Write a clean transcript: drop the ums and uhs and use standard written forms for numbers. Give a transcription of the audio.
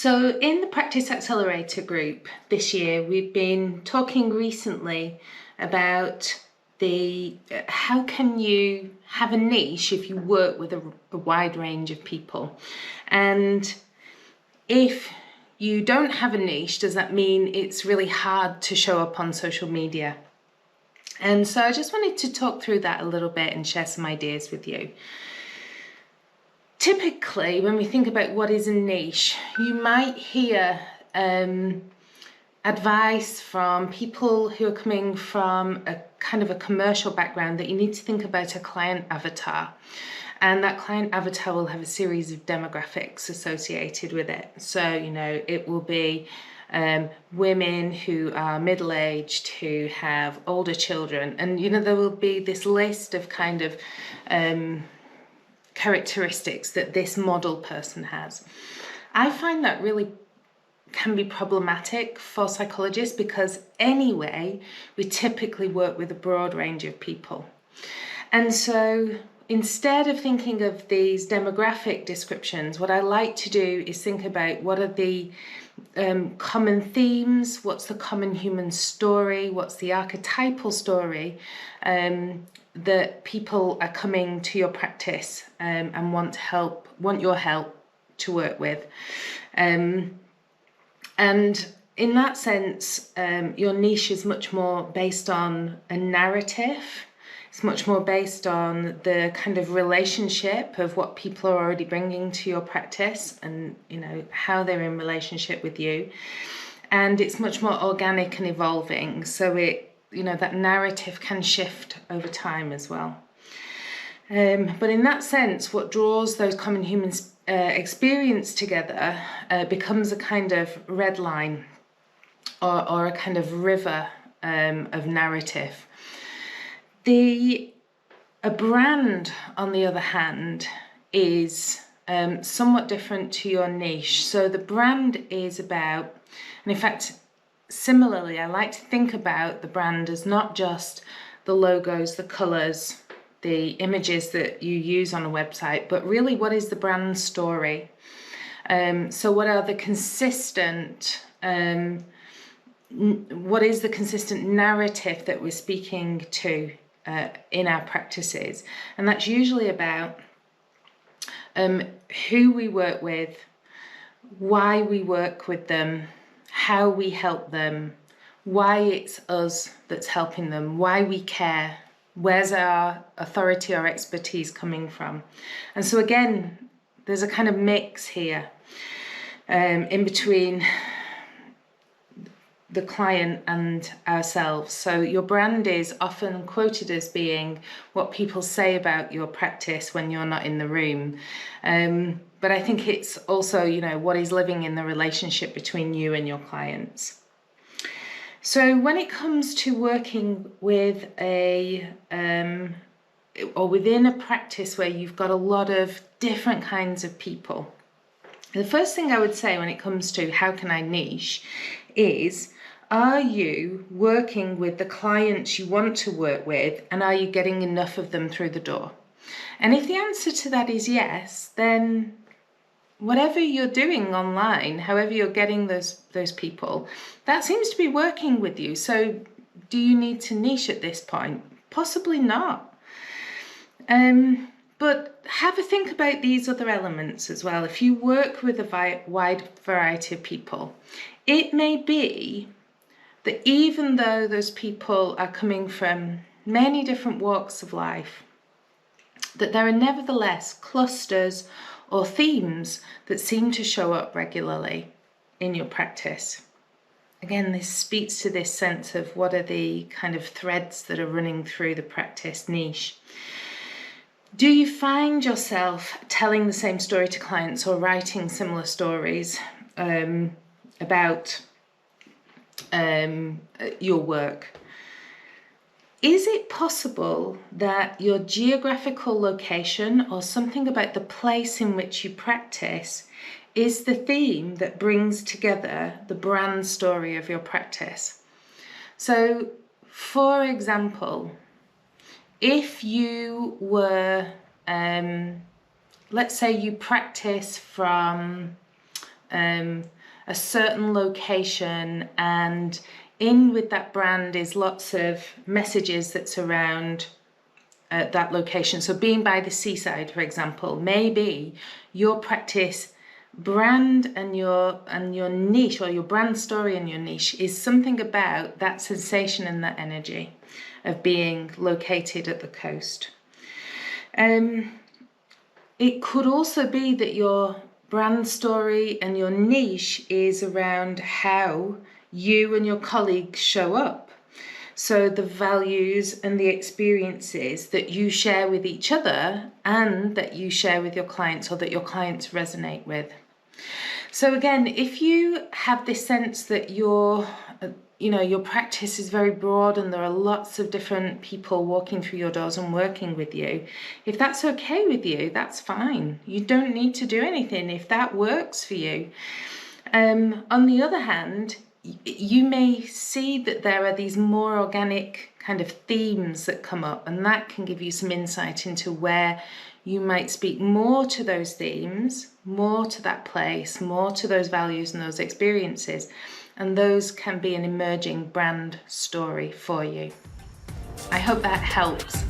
So in the Practice Accelerator group this year, we've been talking recently about how can you have a niche if you work with a wide range of people. And if you don't have a niche, does that mean it's really hard to show up on social media? And so I just wanted to talk through that a little bit and share some ideas with you. Typically, when we think about what is a niche, you might hear advice from people who are coming from a kind of a commercial background that you need to think about a client avatar. And that client avatar will have a series of demographics associated with it. So, it will be women who are middle-aged, who have older children. And, there will be this list of kind of characteristics that this model person has. I find that really can be problematic for psychologists because anyway, we typically work with a broad range of people. And so instead of thinking of these demographic descriptions, what I like to do is think about what are the common themes, what's the common human story, what's the archetypal story that people are coming to your practice and want your help to work with. And in that sense, your niche is much more based on a narrative. It's much more based on the kind of relationship of what people are already bringing to your practice and, how they're in relationship with you. And it's much more organic and evolving. So that narrative can shift over time as well. But in that sense, what draws those common human experience together becomes a kind of red line or a kind of river of narrative. A brand, on the other hand, is somewhat different to your niche. So the brand is about, and in fact, similarly, I like to think about the brand as not just the logos, the colours, the images that you use on a website, but really what is the brand story? So what are the consistent, what is the consistent narrative that we're speaking to in our practices? And that's usually about who we work with, why we work with them, how we help them, why it's us that's helping them, why we care, where's our authority or expertise coming from. And so again, there's a kind of mix here in between the client and ourselves. So your brand is often quoted as being what people say about your practice when you're not in the room. But I think it's also, what is living in the relationship between you and your clients. So when it comes to working with or within a practice where you've got a lot of different kinds of people, the first thing I would say when it comes to how can I niche is, are you working with the clients you want to work with, and are you getting enough of them through the door? And if the answer to that is yes, then whatever you're doing online, however you're getting those people, that seems to be working with you. So do you need to niche at this point? Possibly not. But have a think about these other elements as well. If you work with a wide variety of people, it may be that even though those people are coming from many different walks of life, that there are nevertheless clusters or themes that seem to show up regularly in your practice. Again, this speaks to this sense of what are the kind of threads that are running through the practice niche. Do you find yourself telling the same story to clients or writing similar stories about your work? Is it possible that your geographical location or something about the place in which you practice is the theme that brings together the brand story of your practice? So, for example, if you were, let's say you practice from a certain location, and in with that brand is lots of messages that surround that location. So being by the seaside, for example, maybe your practice brand and your niche, or your brand story and your niche, is something about that sensation and that energy of being located at the coast. It could also be that your brand story and your niche is around how you and your colleagues show up. So the values and the experiences that you share with each other and that you share with your clients, or that your clients resonate with. So again, if you have this sense that your practice is very broad and there are lots of different people walking through your doors and working with you, if that's okay with you, that's fine. You don't need to do anything if that works for you. On the other hand, you may see that there are these more organic kind of themes that come up, and that can give you some insight into where you might speak more to those themes, more to that place, more to those values and those experiences, and those can be an emerging brand story for you. I hope that helps.